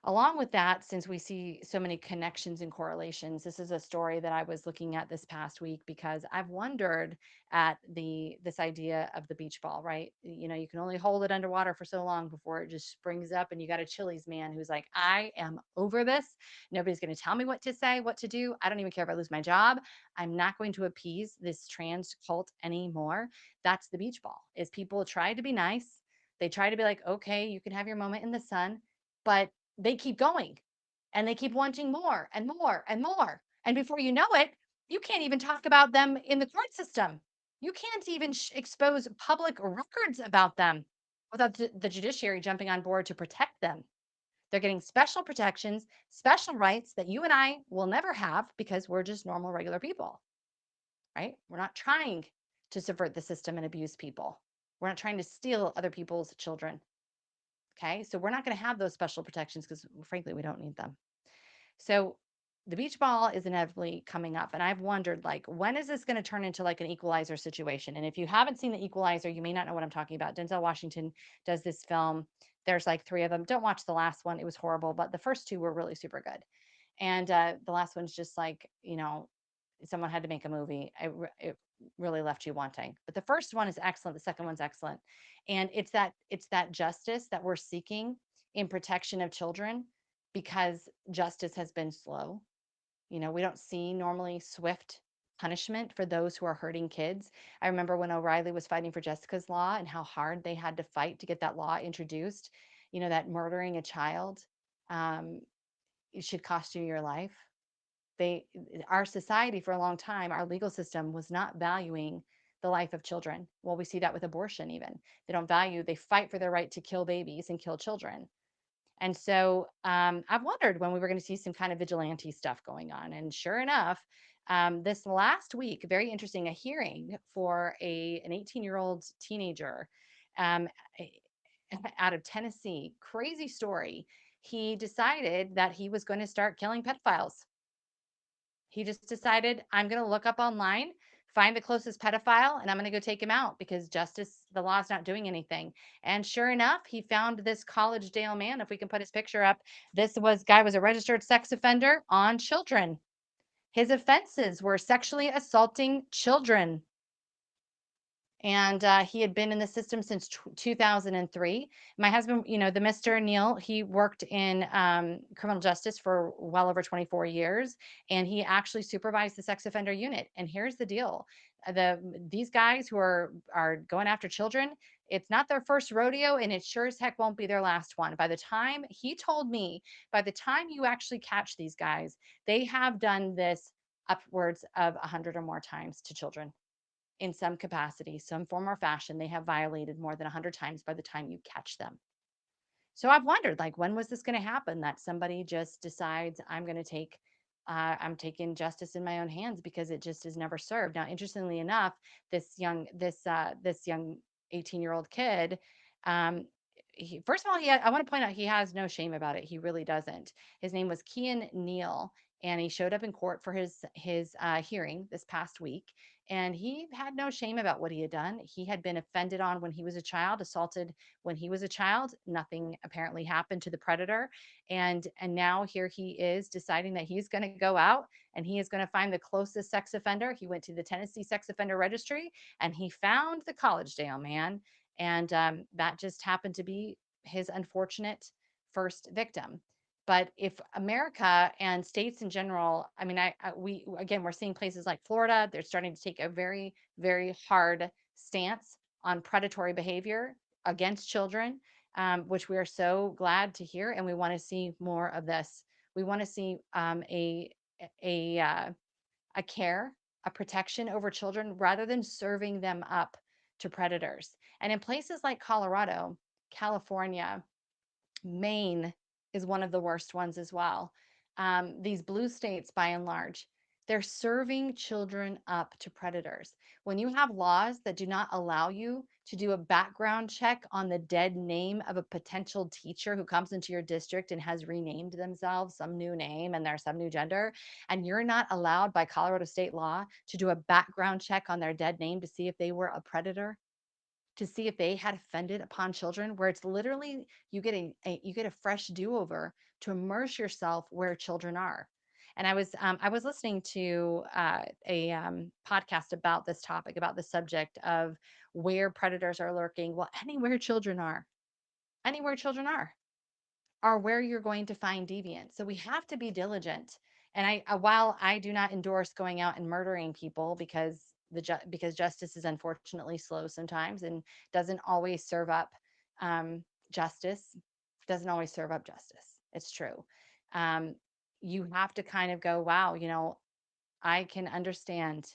Along with that, since we see so many connections and correlations, this is a story that I was looking at this past week because I've wondered at this idea of the beach ball, right? You can only hold it underwater for so long before it just springs up, and you got a Chili's man who's like, I am over this. Nobody's going to tell me what to say, what to do. I don't even care if I lose my job. I'm not going to appease this trans cult anymore. That's the beach ball. Is people try to be nice. They try to be like, okay, you can have your moment in the sun, but they keep going and they keep wanting more and more and more. And before you know it, you can't even talk about them in the court system. You can't even expose public records about them without the judiciary jumping on board to protect them. They're getting special protections, special rights that you and I will never have because we're just normal, regular people, right? We're not trying to subvert the system and abuse people. We're not trying to steal other people's children. Okay. So we're not going to have those special protections because, frankly, we don't need them. So the beach ball is inevitably coming up. And I've wondered, like, when is this going to turn into like an equalizer situation? And if you haven't seen the equalizer, you may not know what I'm talking about. Denzel Washington does this film. There's like three of them. Don't watch the last one. It was horrible, but the first two were really super good. And the last one's just like, someone had to make a movie. It really left you wanting. But the first one is excellent. The second one's excellent. And it's that justice that we're seeking in protection of children because justice has been slow. We don't see normally swift punishment for those who are hurting kids. I remember when O'Reilly was fighting for Jessica's law and how hard they had to fight to get that law introduced, that murdering a child um, it should cost you your life. Our society for a long time, our legal system was not valuing the life of children. Well, we see that with abortion even. They fight for their right to kill babies and kill children. And so I've wondered when we were going to see some kind of vigilante stuff going on. And sure enough, this last week, very interesting, a hearing for an 18-year-old teenager um, out of Tennessee. Crazy story. He decided that he was going to start killing pedophiles. He just decided, I'm going to look up online, find the closest pedophile, and I'm going to go take him out because the law is not doing anything. And sure enough, he found this college Dale man. If we can put his picture up, guy was a registered sex offender on children. His offenses were sexually assaulting children. And he had been in the system since 2003. My husband, the Mr. Neil, he worked in criminal justice for well over 24 years, and he actually supervised the sex offender unit. And here's the deal: these guys who are going after children, it's not their first rodeo, and it sure as heck won't be their last one. He told me, by the time you actually catch these guys, they have done this upwards of 100 or more times to children in some capacity, some form or fashion. They have violated more than 100 times by the time you catch them. So I've wondered, like, when was this going to happen that somebody just decides I'm taking justice in my own hands because it just is never served. Now, interestingly enough, this young 18-year-old kid, um, first of all, I want to point out he has no shame about it. He really doesn't. His name was Kean Neal, and he showed up in court for his hearing this past week, and he had no shame about what he had done. He had been offended on when he was a child, assaulted when he was a child. Nothing apparently happened to the predator, and now here he is deciding that he's going to go out and he is going to find the closest sex offender. He went to the Tennessee Sex Offender Registry and he found the Collegedale man, and that just happened to be his unfortunate first victim. But if America and states in general, I mean, we're seeing places like Florida, they're starting to take a very, very hard stance on predatory behavior against children, which we are so glad to hear, and we want to see more of this. We want to see a uh, a care, a protection over children rather than serving them up to predators. And in places like Colorado, California, Maine is one of the worst ones as well. These blue states, by and large, they're serving children up to predators. When you have laws that do not allow you to do a background check on the dead name of a potential teacher who comes into your district and has renamed themselves some new name and they're some new gender, and you're not allowed by Colorado state law to do a background check on their dead name to see if they were a predator, to see if they had offended upon children, where it's literally you get a fresh do-over to immerse yourself where children are. And I was listening to a podcast about this topic, about the subject of where predators are lurking. Well, anywhere children are where you're going to find deviance. So we have to be diligent. And while I do not endorse going out and murdering people because justice is unfortunately slow sometimes and doesn't always serve up um, justice, doesn't always serve up justice. It's true. Um, you have to kind of go, wow, I can understand.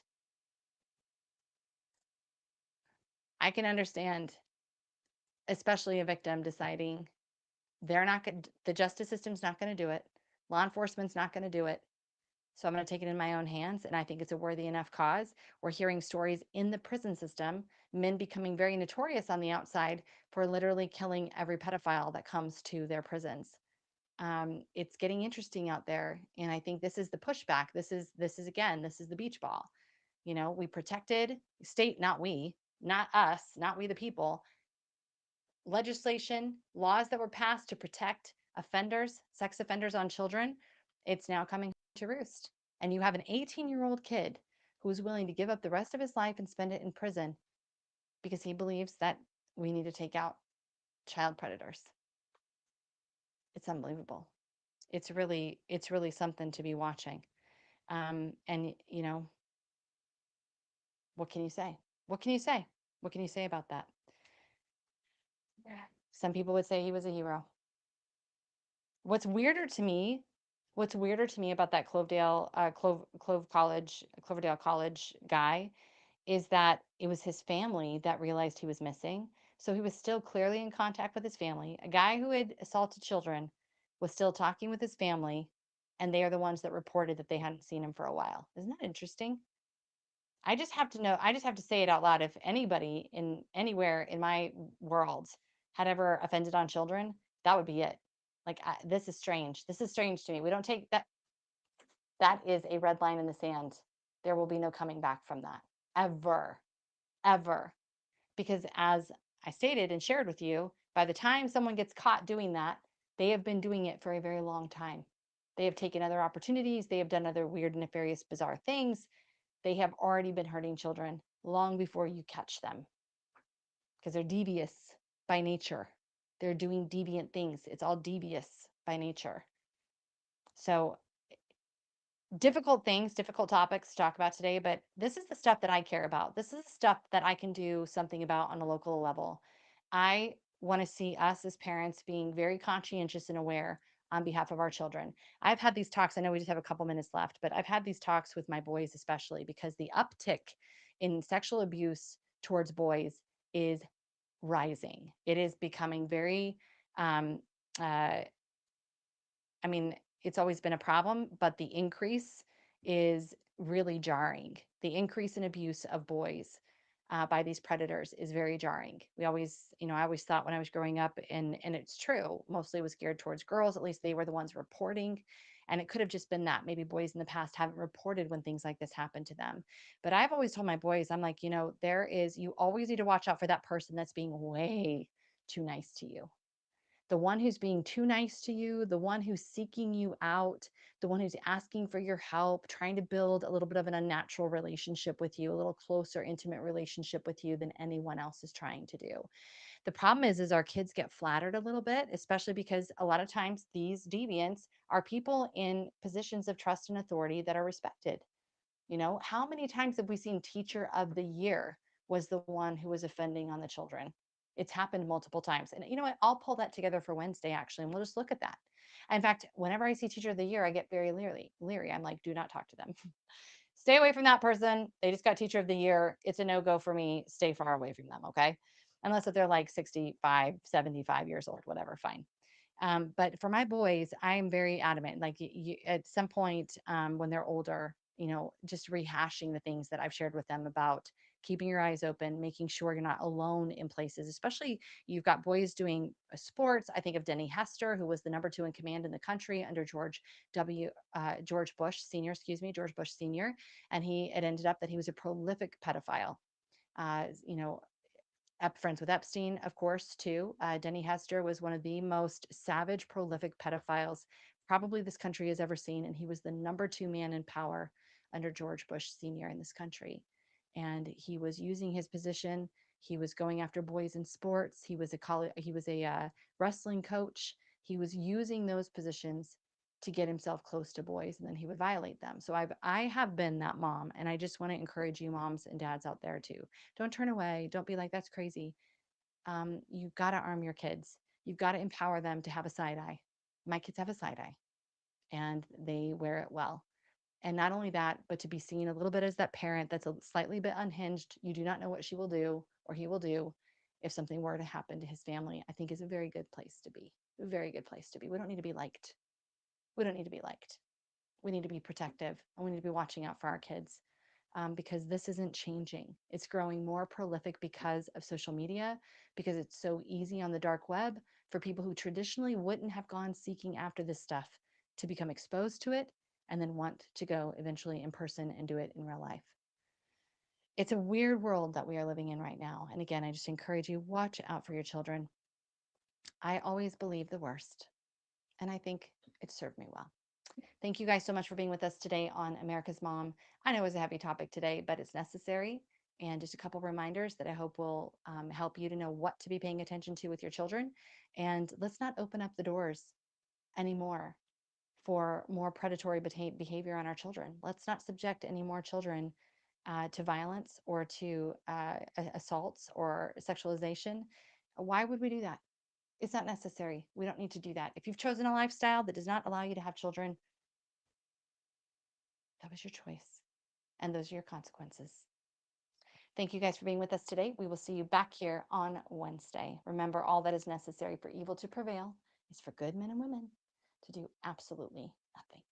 I can understand, especially a victim deciding the justice system's not going to do it. Law enforcement's not going to do it. So I'm going to take it in my own hands. And I think it's a worthy enough cause. We're hearing stories in the prison system, men becoming very notorious on the outside for literally killing every pedophile that comes to their prisons. It's getting interesting out there. And I think this is the pushback. This is again, this is the beach ball. We protected state, not we, not us, not we the people, legislation, laws that were passed to protect offenders, sex offenders on children, it's now coming to roost. And you have an 18-year-old kid who's willing to give up the rest of his life and spend it in prison because he believes that we need to take out child predators. It's unbelievable. It's really something to be watching. And what can you say? What can you say? What can you say about that? Some people would say he was a hero. What's weirder to me, what's weirder to me about that Cloverdale College guy is that it was his family that realized he was missing. So he was still clearly in contact with his family. A guy who had assaulted children was still talking with his family, and they are the ones that reported that they hadn't seen him for a while. Isn't that interesting? I just have to know, I just have to say it out loud. If anybody in anywhere in my world had ever offended on children, that would be it. Like, this is strange. This is strange to me. We don't take that. That is a red line in the sand. There will be no coming back from that ever, ever. Because as I stated and shared with you, by the time someone gets caught doing that, they have been doing it for a very long time. They have taken other opportunities. They have done other weird, nefarious, bizarre things. They have already been hurting children long before you catch them because they're devious by nature. They're doing deviant things. It's all devious by nature. So, difficult things, difficult topics to talk about today, but this is the stuff that I care about. This is the stuff that I can do something about on a local level. I want to see us as parents being very conscientious and aware on behalf of our children. I've had these talks. I know we just have a couple minutes left, but I've had these talks with my boys, especially because the uptick in sexual abuse towards boys is rising. It is becoming very, um, uh, I mean, it's always been a problem, but the increase is really jarring. The increase in abuse of boys by these predators is very jarring. I always thought when I was growing up, and it's true, mostly it was geared towards girls. At least they were the ones reporting. And it could have just been that maybe boys in the past haven't reported when things like this happen to them. But I've always told my boys, I'm like, you always need to watch out for that person that's being way too nice to you, the one who's being too nice to you, the one who's seeking you out, the one who's asking for your help, trying to build a little bit of an unnatural relationship with you, a little closer, intimate relationship with you than anyone else is trying to do. The problem is our kids get flattered a little bit, especially because a lot of times these deviants are people in positions of trust and authority that are respected. How many times have we seen teacher of the year was the one who was offending on the children? It's happened multiple times. And you know what? I'll pull that together for Wednesday, actually, and we'll just look at that. In fact, whenever I see teacher of the year, I get very leery. I'm like, do not talk to them. Stay away from that person. They just got teacher of the year. It's a no go for me. Stay far away from them. Okay. Unless if they're like 65, 75 years old, whatever, fine. But for my boys, I'm very adamant. Like at some point when they're older, just rehashing the things that I've shared with them about keeping your eyes open, making sure you're not alone in places, especially you've got boys doing sports. I think of Denny Hester, who was the number two in command in the country under George Bush Senior, George Bush Senior, and it ended up that he was a prolific pedophile. Uh, you know, friends with Epstein, of course, too. Denny Hester was one of the most savage, prolific pedophiles probably this country has ever seen. And he was the number two man in power under George Bush Sr. in this country. And he was using his position. He was going after boys in sports. He was a wrestling coach. He was using those positions to get himself close to boys, and then he would violate them. So I have been that mom, and I just want to encourage you moms and dads out there too. Don't turn away. Don't be like, that's crazy. You've got to arm your kids. You've got to empower them to have a side eye. My kids have a side eye and they wear it well. And not only that, but to be seen a little bit as that parent that's a slightly bit unhinged. You do not know what she will do or he will do if something were to happen to his family, I think is a very good place to be. A very good place to be. We don't need to be liked. We don't need to be liked. We need to be protective, and we need to be watching out for our kids, because this isn't changing. It's growing more prolific because of social media, because it's so easy on the dark web for people who traditionally wouldn't have gone seeking after this stuff to become exposed to it and then want to go eventually in person and do it in real life. It's a weird world that we are living in right now. And again, I just encourage you, watch out for your children. I always believe the worst, and I think it served me well. Thank you guys so much for being with us today on America's Mom. I know it was a heavy topic today, but it's necessary. And just a couple reminders that I hope will help you to know what to be paying attention to with your children. And let's not open up the doors anymore for more predatory behavior on our children. Let's not subject any more children to violence or to assaults or sexualization. Why would we do that? It's not necessary. We don't need to do that. If you've chosen a lifestyle that does not allow you to have children, that was your choice, and those are your consequences. Thank you guys for being with us today. We will see you back here on Wednesday. Remember, all that is necessary for evil to prevail is for good men and women to do absolutely nothing.